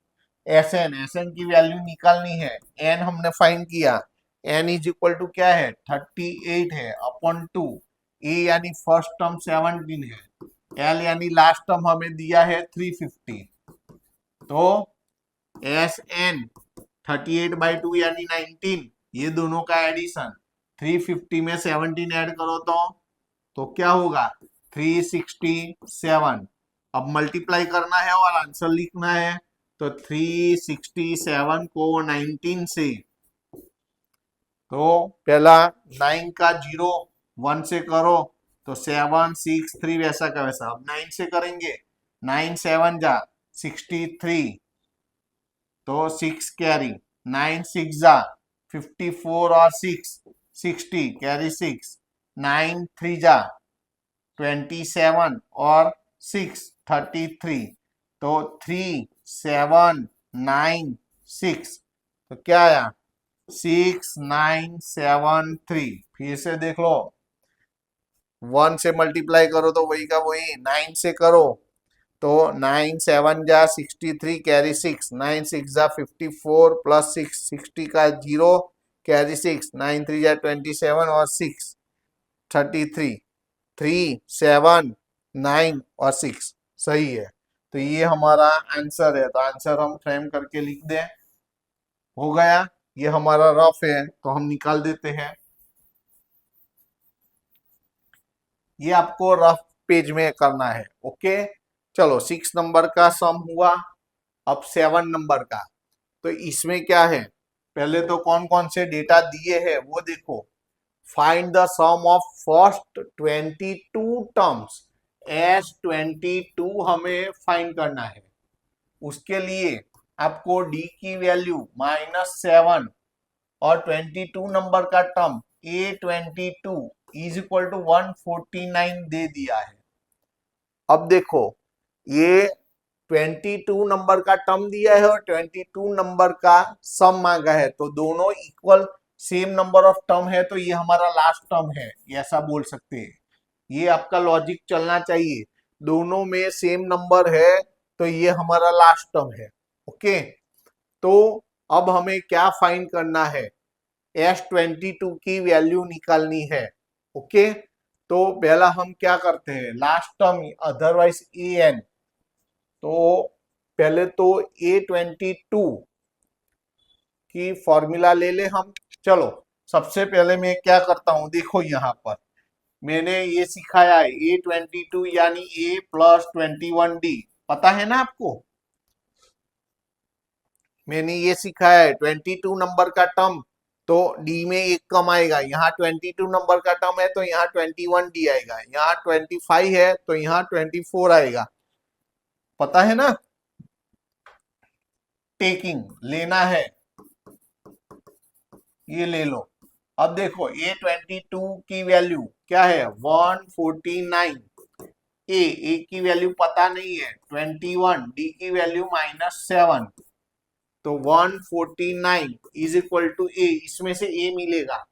Speaker 1: Sn की वैल्यू निकालनी है। n हमने फाइंड किया, n इज इक्वल टू क्या है, 38 है अपॉन 2। a यानी फर्स्ट टर्म 17 है, l यानी लास्ट टर्म हमें दिया है 350। तो Sn 38/2 यानी 19, ये दोनों का एडिशन। 350 में 17 ऐड करो तो क्या होगा, 367। अब मल्टीप्लाई करना है और आंसर लिखना है। तो 367 को 19 से, तो पहला 9 का 0 1 से करो तो 7 6 3 वैसा का वैसा। अब 9 से करेंगे, 9 7 जा 63, तो 6 कैरी, 9 6 जा 54 और 6 60 कैरी 6, 9 3 जा 27 और 6 33। तो 3 7 9 6, तो क्या आया 6973। फिर से देख लो, 1 से मल्टीप्लाई करो तो वही का वही, 9 से करो तो 9 7 जा 63 कैरी 6, 9 6 जा 54 प्लस 6 60 का 0 कैरी 6, 9 3 जा 27 और 6 33, 3 7 9 और 6 सही है। तो ये हमारा आंसर है। तो आंसर हम फ्रेम करके लिख दें, हो गया। ये हमारा रफ है तो हम निकाल देते हैं। ये आपको रफ पेज में करना है। ओके, चलो 6 नंबर का सम हुआ। अब 7 नंबर का, तो इसमें क्या है, पहले तो कौन कौन से डेटा दिए हैं वो देखो। Find the sum of first 22 terms. S22 हमें फाइंड करना है। उसके लिए आपको d की वैल्यू -7 और 22 नंबर का term A22 is equal to 149 दे दिया है। अब देखो, ये 22 नंबर का टर्म दिया है और 22 नंबर का सम मांगा है, तो दोनों equal same number of term है, तो ये हमारा लास्ट टर्म है, ऐसा बोल सकते हैं। ये आपका लॉजिक चलना चाहिए, दोनों में सेम नंबर है तो ये हमारा लास्ट टर्म है। ओके, तो अब हमें क्या फाइंड करना है, S22 की वैल्यू निकालनी है। ओके, तो पहला हम क्या करते हैं, लास्ट टर्म अदरवाइज an। तो पहले तो A22 की फॉर्मूला ले ले हम। चलो सबसे पहले मैं क्या करता हूं, देखो यहां पर मैंने ये सिखाया है A22 यानी A + 21D, पता है ना आपको। मैंने ये सिखाया है 22 नंबर का टर्म तो D में एक कम आएगा, यहाँ 22 नंबर का टर्म है तो यहाँ 21D आएगा, यहाँ 25 है तो यहाँ 24 आएगा, पता है ना। टेकिंग लेना है, ये ले लो। अब देखो A22 की वैल्यू क्या है, 149। ए की वैल्यू पता नहीं है 21, डी की वैल्यू -7, तो 149 इज इक्वल टू ए, इसमें से ए मिलेगा।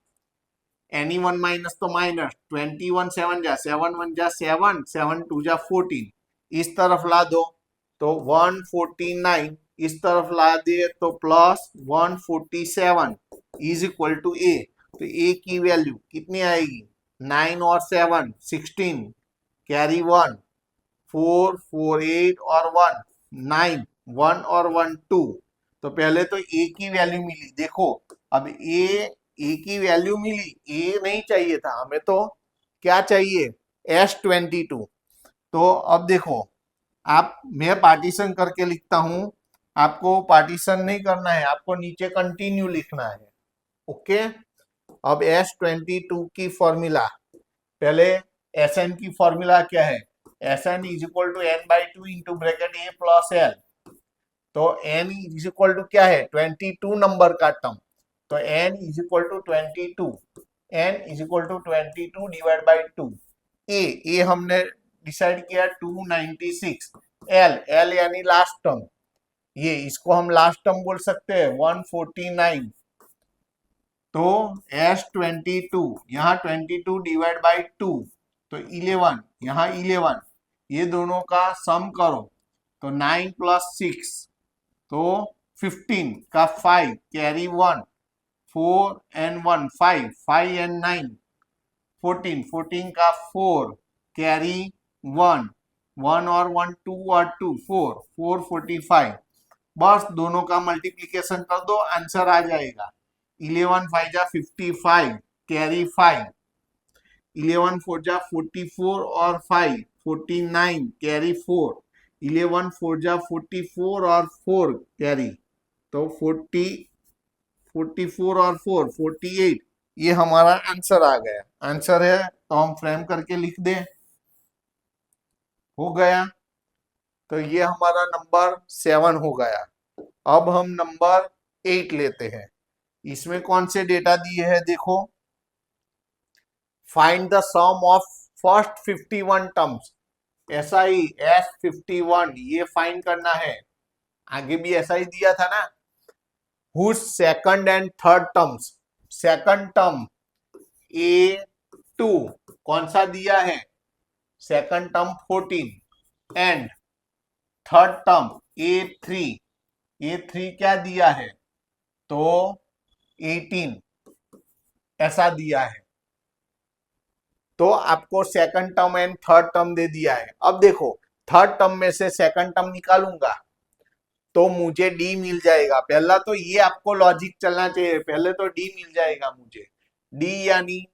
Speaker 1: एनी वन माइनस तो माइनस, 21 7 जा 7 1 जा 7 7 2 जा 14, इस तरफ ला दो तो 149, इस तरफ ला दे तो प्लस 147 इज इक्वल टू ए। तो ए की वैल्यू कितनी आएगी, 9 और 7 16 कैरी 1 4 4 8 और 1 9 1 और 1 2। तो पहले तो ए की वैल्यू मिली, देखो अब ए की वैल्यू मिली, ए नहीं चाहिए था हमें, तो क्या चाहिए, S22। तो अब देखो, आप, मैं पार्टीशन करके लिखता हूं, आपको पार्टीशन नहीं करना है, आपको नीचे कंटिन्यू लिखना है। ओके, अब S22 की फॉर्मूला, पहले Sn की फॉर्मूला क्या है, Sn is equal to n/2 into bracket a plus l। तो n इज इक्वल टू क्या है, 22 नंबर का टर्म, तो n is equal to 22, n is equal to 22 divide by 2। ए हमने डिसाइड किया 296, l यानी लास्ट टर्म, ये इसको हम लास्ट टर्म बोल सकते हैं 149। तो S22, यहाँ 22 डिवाइड बाई 2, तो 11, यहाँ 11, ये दोनों का सम करो तो 9 प्लस 6, तो 15 का 5 कैरी 1, 4 एंड 1 5, 5 एंड 9 14, 14 का 4 कैरी 1, 1 और 1 2 और 2 4, 4 45। बस दोनों का मल्टीप्लीकेशन कर दो, आंसर आ जाएगा। 11 5 जा 55 कैरी 5, 11 4 जा 44 और 5 49 कैरी 4, 11 4 जा 44 और 4 कैरी, तो 44 और 4 48। ये हमारा आंसर आ गया, आंसर है, तो हम फ्रेम करके लिख दें, हो गया। तो ये हमारा नंबर 7 हो गया। अब हम नंबर 8 लेते हैं। इसमें कौन से डेटा दिए हैं, देखो, find the sum of first 51 terms, ऐसा ही S51 ये फाइंड करना है। आगे भी ऐसा ही दिया था ना, whose second and third terms, second term A2 कौन सा दिया है, second term 14 and third term A3 क्या दिया है, तो 18 ऐसा दिया है। तो आपको second term and third term दे दिया है। अब देखो, थर्ड टर्म में से सेकंड टर्म निकालूंगा तो मुझे डी मिल जाएगा। पहला तो ये आपको लॉजिक चलना चाहिए, पहले तो डी मिल जाएगा मुझे, डी यानी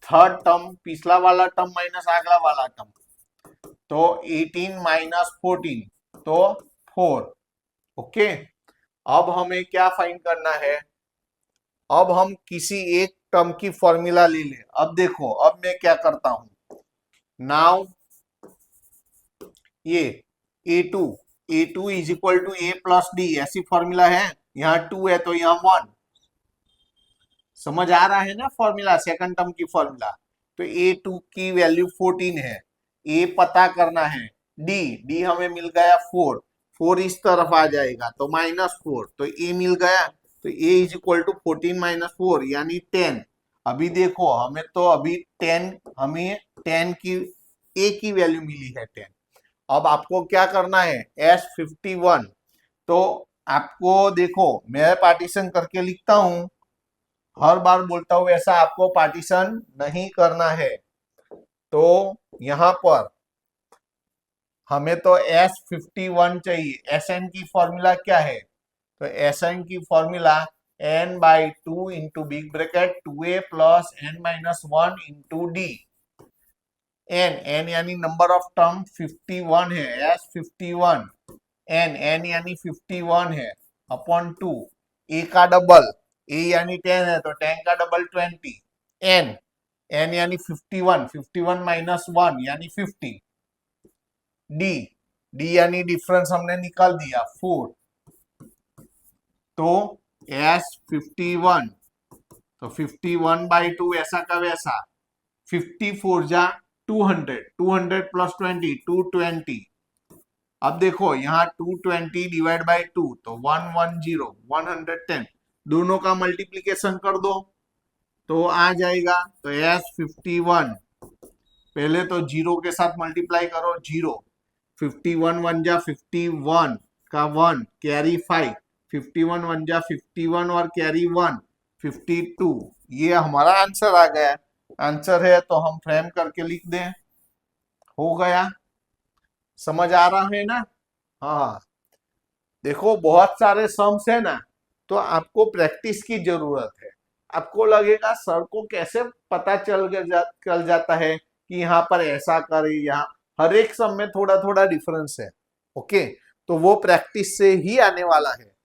Speaker 1: थर्ड टर्म, पिछला वाला टर्म माइनस अगला वाला टर्म, तो 18 माइनस 14, तो 4। ओके, अब हमें क्या फाइंड करना है, अब हम किसी एक टर्म की फॉर्मूला ले लें। अब देखो, अब मैं क्या करता हूं, नाउ ये A2 is equal to A plus D, ऐसी फॉर्मूला है, यहाँ 2 है तो यहाँ 1, समझ आ रहा है ना फॉर्मूला, सेकंड टर्म की फॉर्मूला। तो A2 की वैल्यू 14 है, A पता करना है, डी हमें मिल गया 4, 4 इस तरफ आ जाएगा तो -4, तो A मिल गया, तो A is equal to 14 minus 4 यानी 10। अभी देखो, हमें तो अभी 10, हमें 10 की A की वैल्यू मिली है 10। अब आपको क्या करना है, S51, तो आपको देखो, मैं पार्टीशन करके लिखता हूं, हर बार बोलता हूं ऐसा आपको पार्टीशन नहीं करना है। तो यहां पर हमें तो S51 चाहिए, Sn की फॉर्मूला क्या है, तो Sn की formula n/2 into big bracket 2a plus n-1 into D. n यानी नंबर ऑफ टर्म 51 है, S51 n यानी 51 है अपॉन 2, a का डबल, a यानी 10 है तो 10 का डबल 20, n यानी 51 माइनस 1 यानी 50, डी यानी डिफरेंस हमने निकाल दिया 4, तो S51, तो 51/2 ऐसा का वैसा, 54 जा 200, 200 प्लस 20 220। अब देखो, यहाँ 220 डिवाइड बाई 2, तो 110 110, दोनों का मल्टीप्लीकेशन कर दो तो आ जाएगा। तो S51 पहले तो जीरो के साथ मल्टीप्लाई करो, 0, 51 1 जा 51 का 1 कैरी 5, 51 1 जा 51 और कैरी 1 52। ये हमारा आंसर आ गया, आंसर है तो हम फ्रेम करके लिख दें, हो गया। समझ आ रहा है ना, हाँ। देखो, बहुत सारे सम्स है ना, तो आपको प्रैक्टिस की जरूरत है। आपको लगेगा सर को कैसे पता चल जाता है कि यहाँ पर ऐसा करे, यहाँ हर एक सम में थोड़ा थोड़ा डिफरेंस है। ओके, तो वो प्रैक्टिस से ही आने वाला है।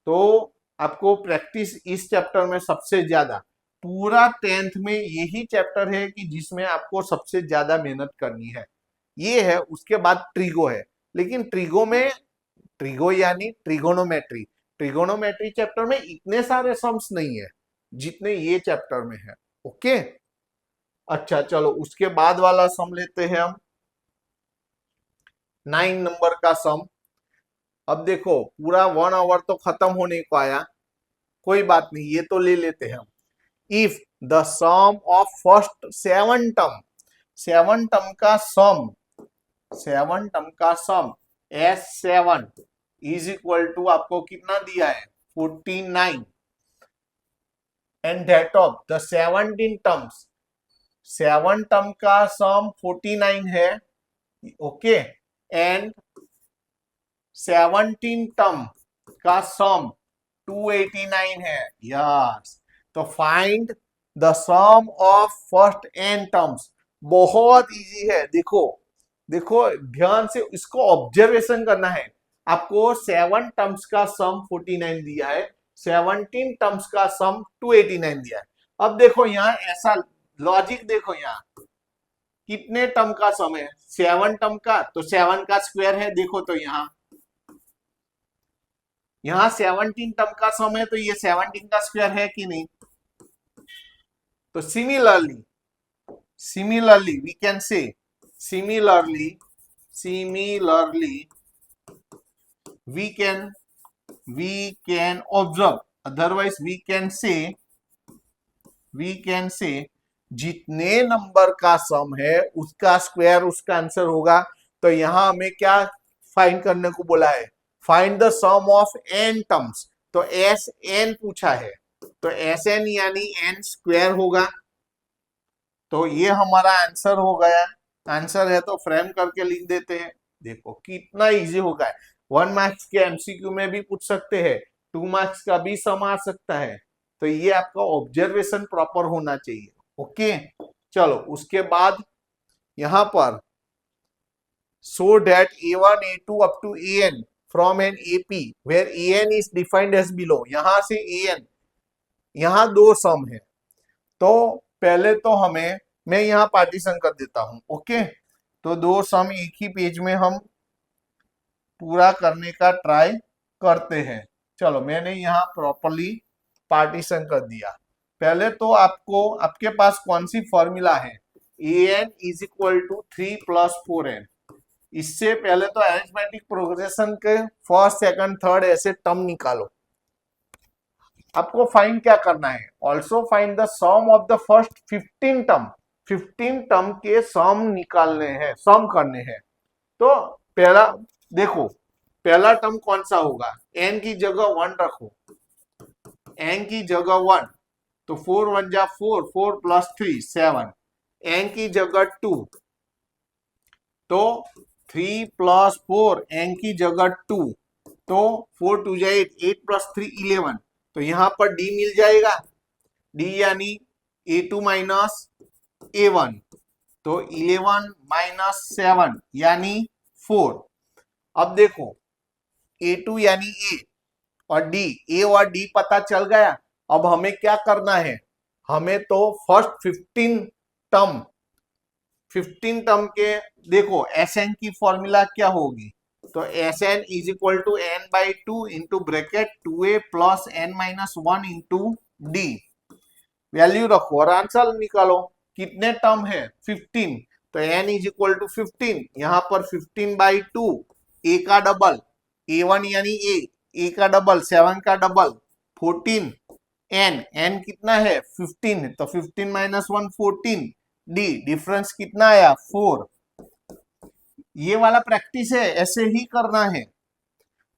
Speaker 1: तो आपको प्रैक्टिस इस चैप्टर में सबसे ज्यादा, पूरा 10th में यही चैप्टर है कि जिसमें आपको सबसे ज्यादा मेहनत करनी है, ये है। उसके बाद ट्रिगो है, लेकिन ट्रिगो यानी ट्रिगोनोमेट्री, ट्रिगोनोमेट्री चैप्टर में इतने सारे सम्स नहीं है जितने ये चैप्टर में है। ओके, अच्छा चलो उसके बाद वाला सम लेते हैं हम, 9 नंबर का सम। अब देखो पूरा 1 आवर तो खत्म होने को आया, कोई बात नहीं, ये तो ले लेते हैं हम। If the sum of first 7 term का सम, 7 टर्म का सम S7 इज इक्वल टू आपको कितना दिया है 49, and that of the 17 terms, 7 term का सम 49 है। ओके, एंड 17 टर्म का सम 289 है। यस, तो find the sum of first n terms. बहुत इजी है, देखो देखो ध्यान से इसको ऑब्जर्वेशन करना है। आपको 7 टर्म्स का सम 49 दिया है, 17 टर्म्स का सम 289 दिया है। अब देखो यहाँ ऐसा लॉजिक, देखो यहाँ कितने टर्म का सम है, 7 टर्म का, तो 7 का स्क्वायर है। देखो तो यहाँ 17 टर्म का सम है, तो ये 17 का स्क्वायर है कि नहीं। तो similarly we can say, similarly we can observe, otherwise we can say जितने नंबर का सम है उसका स्क्वायर उसका आंसर होगा। तो यहां हमें क्या फाइंड करने को बोला है, find the sum of n terms. तो Sn पूछा है, तो Sn यानी n स्क्वायर होगा। तो ये हमारा आंसर हो गया। आंसर है तो फ्रेम करके लिख देते हैं। देखो कितना इजी होगा। 1 मार्क्स के एमसीक्यू में भी पूछ सकते हैं, 2 मार्क्स का भी सम आ सकता है। तो ये आपका ऑब्जर्वेशन प्रॉपर होना चाहिए। ओके, चलो उसके बाद यहां पर so that a1 a2 up to an from an AP where an is defined as below, यहां से an, यहां दो सम है। तो पहले तो मैं यहां पार्टीशन कर देता हूं। ओके, तो दो सम एक ही पेज में हम पूरा करने का ट्राई करते हैं। चलो मैंने यहाँ प्रॉपरली पार्टीशन कर दिया। पहले तो आपके पास कौन सी फॉर्मूला है, an is equal to 3 + 4n। इससे पहले तो अरिथमेटिक प्रोग्रेशन के फर्स्ट सेकंड थर्ड ऐसे टर्म निकालो। आपको फाइंड क्या करना है, also find the sum of the first 15 term. 15 term के सम निकालने हैं, सम करने हैं। तो पहला देखो, पहला टर्म कौन सा होगा, n की जगह 1 रखो, n की जगह 1, तो 4 1 जा 4, 4 + 3 7, n की जगह 2, तो 3 + 4, n की जगह 2, तो 4 2 जा 8, 8 + 3 11। तो यहां पर d मिल जाएगा, d यानी a2 - a1, तो 11 - 7 यानी 4। अब देखो a2 यानी a और a और d पता चल गया। अब हमें क्या करना है, हमें तो फर्स्ट 15 टर्म के देखो Sn की फॉर्मूला क्या होगी, तो Sn is equal to n/2 into bracket 2a + n - 1 into d। Value रखो और आंसर निकालो। कितने टर्म है 15, तो n इज इक्वल टू 15, यहां पर 15/2, a का डबल a1 यानी a का डबल 7 का डबल 14, n कितना है 15, तो 15 - 1 14, d डिफरेंस कितना आया 4। ये वाला प्रैक्टिस है, ऐसे ही करना है।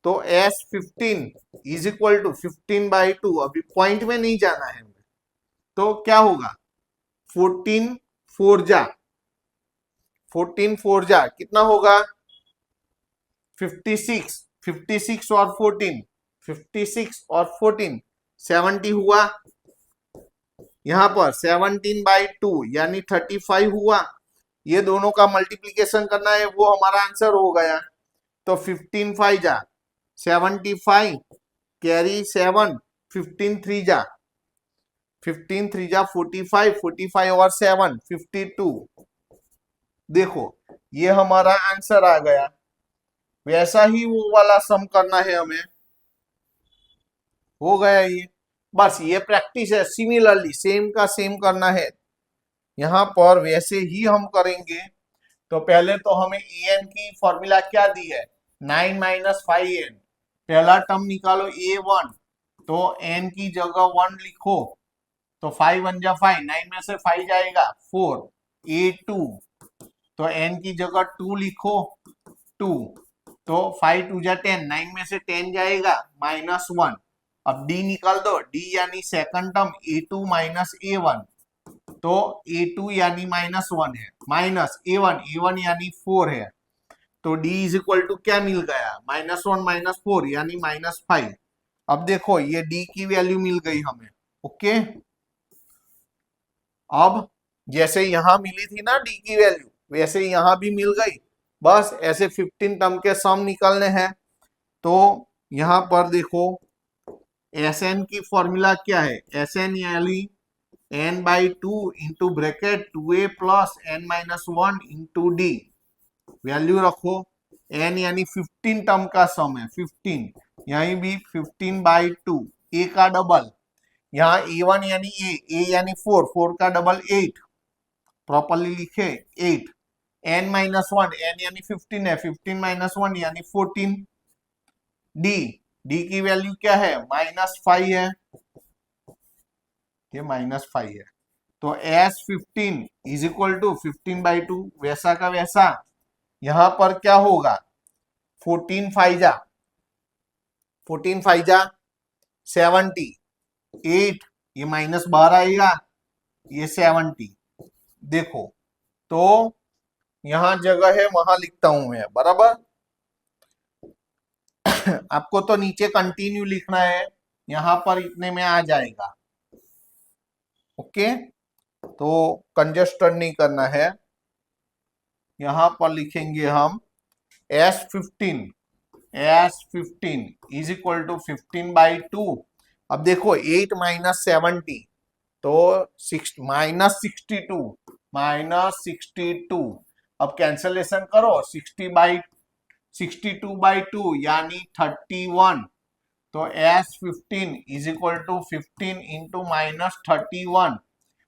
Speaker 1: तो S15 इज इक्वल टू 15/2, अभी पॉइंट में नहीं जाना है। तो क्या होगा 14 4 जा 14 4 जा कितना होगा 56, 56 और 14, 56 और 14 70 हुआ। यहाँ पर 17/2 यानी 35 हुआ। ये दोनों का मल्टीप्लीकेशन करना है, वो हमारा आंसर हो गया। तो 15 5 जा 75 कैरी 7, 15 3 जा 45 45 और 7 52। देखो ये हमारा आंसर आ गया। वैसा ही वो वाला सम करना है हमें, हो गया ये। बस ये प्रैक्टिस है, सिमिलरली सेम का सेम करना है। यहाँ पर वैसे ही हम करेंगे। तो पहले तो हमें ए एन की फॉर्मूला क्या दी है, 9 माइनस 5n। पहला टर्म निकालो a1, तो n की जगह 1 लिखो, तो 5 1 जा 5, 9 में से 5 जाएगा 4। a2, तो n की जगह 2 लिखो 2, तो 5 2 जा 10, 9 में से 10 जाएगा -1। अब d निकाल दो, d यानी second term a2 minus a1, तो a2 यानी -1 है, माइनस a1 यानी 4 है। तो d इज इक्वल टू क्या मिल गया, -1 -4 यानी -5। अब देखो ये d की वैल्यू मिल गई हमें। ओके, अब जैसे यहां मिली थी ना d की वैल्यू, वैसे यहां भी मिल गई। बस ऐसे 15 टर्म के सम निकालने हैं। तो यहां पर देखो Sn की फॉर्मूला क्या है, Sn यानी n/2 into bracket 2a plus n-1 into D. Value रखो, n यानी 15 टर्म का सम है 15, यहीं भी 15/2, a का डबल, यहाँ a1 यानी a यानी 4, 4 का डबल 8, प्रॉपरली लिखे 8, n-1, n यानी 15 है, 15 - 1 यानी 14। डी की वैल्यू क्या है, -5 है, ये -5 है। तो S15 इज इक्वल टू 15/2, वैसा का वैसा। यहां पर क्या होगा, 14 5 जा 70, 8, ये -12 आएगा, ये 70। देखो तो यहां जगह है, वहां लिखता हूं मैं, बराबर। आपको तो नीचे कंटिन्यू लिखना है, यहां पर इतने में आ जाएगा। ओके, तो कंजस्टर नहीं करना है। यहां पर लिखेंगे हम S15 इज इक्वल टू 15/2। अब देखो 8 माइनस 70, तो -62। अब कैंसलेशन करो, 62/2 यानी 31। तो S15 is equal to 15 into -31।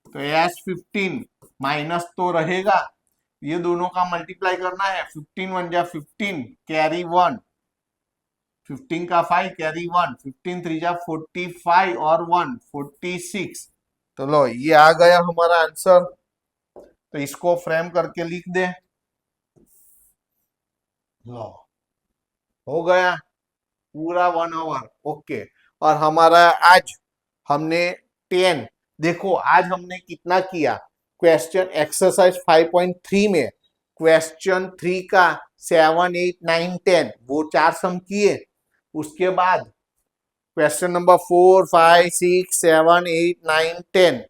Speaker 1: तो S15 माइनस तो रहेगा, ये दोनों का मल्टीप्लाई करना है, 15 1 जा 15 कैरी 1, 15 का 5 कैरी 1, 15 3 जा 45 और 1 46। तो लो ये आ गया हमारा आंसर। तो इसको फ्रेम करके लिख दे, लो हो गया पूरा 1 आवर। ओके, और हमारा आज हमने 10, देखो आज हमने कितना किया, क्वेश्चन एक्सरसाइज 5.3 में क्वेश्चन 3 का 7 8 9 10 वो 4 सम किए। उसके बाद क्वेश्चन नंबर 4 5 6 7 8 9 10,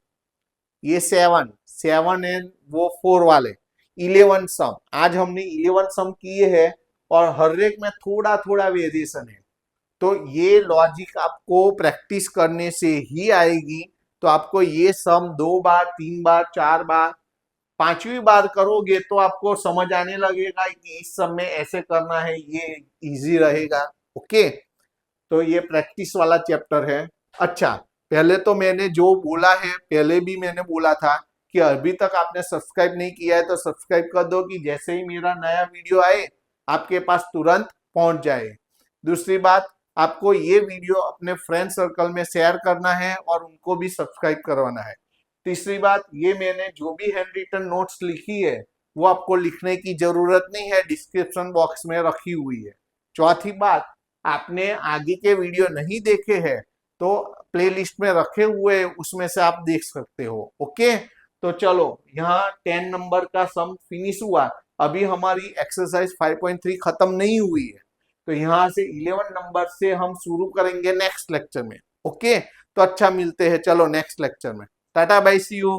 Speaker 1: ये 7 एंड वो 4 वाले 11 सम। आज हमने 11 सम किए हैं, और हर एक में थोड़ा थोड़ा वेरिएशन है। तो ये लॉजिक आपको प्रैक्टिस करने से ही आएगी। तो आपको ये सम 2 बार 3 बार 4 बार 5वीं बार करोगे तो आपको समझ आने लगेगा कि इस सम में ऐसे करना है, ये इजी रहेगा। ओके, तो ये प्रैक्टिस वाला चैप्टर है। अच्छा, पहले तो मैंने जो बोला है, पहले भी मैंने बोला था कि अभी तक आपने सब्सक्राइब नहीं किया है तो सब्सक्राइब कर दो, कि जैसे ही मेरा नया वीडियो आए आपके पास तुरंत पहुंच जाए। दूसरी बात, आपको ये वीडियो अपने फ्रेंड सर्कल में शेयर करना है और उनको भी सब्सक्राइब करवाना है। तीसरी बात, ये मैंने जो भी हैंड रिटन नोट्स लिखी है वो आपको लिखने की जरूरत नहीं है, डिस्क्रिप्शन बॉक्स में रखी हुई है। चौथी बात, आपने आगे के वीडियो नहीं देखे हैं तो प्लेलिस्ट में रखे हुए, उसमें से आप देख सकते हो। ओके, तो चलो यहाँ 10 नंबर का सम फिनिश हुआ। अभी हमारी एक्सरसाइज 5.3 खत्म नहीं हुई है, तो यहाँ से 11 नंबर से हम शुरू करेंगे नेक्स्ट लेक्चर में। ओके, तो अच्छा मिलते हैं, चलो नेक्स्ट लेक्चर में। Tata bye see you.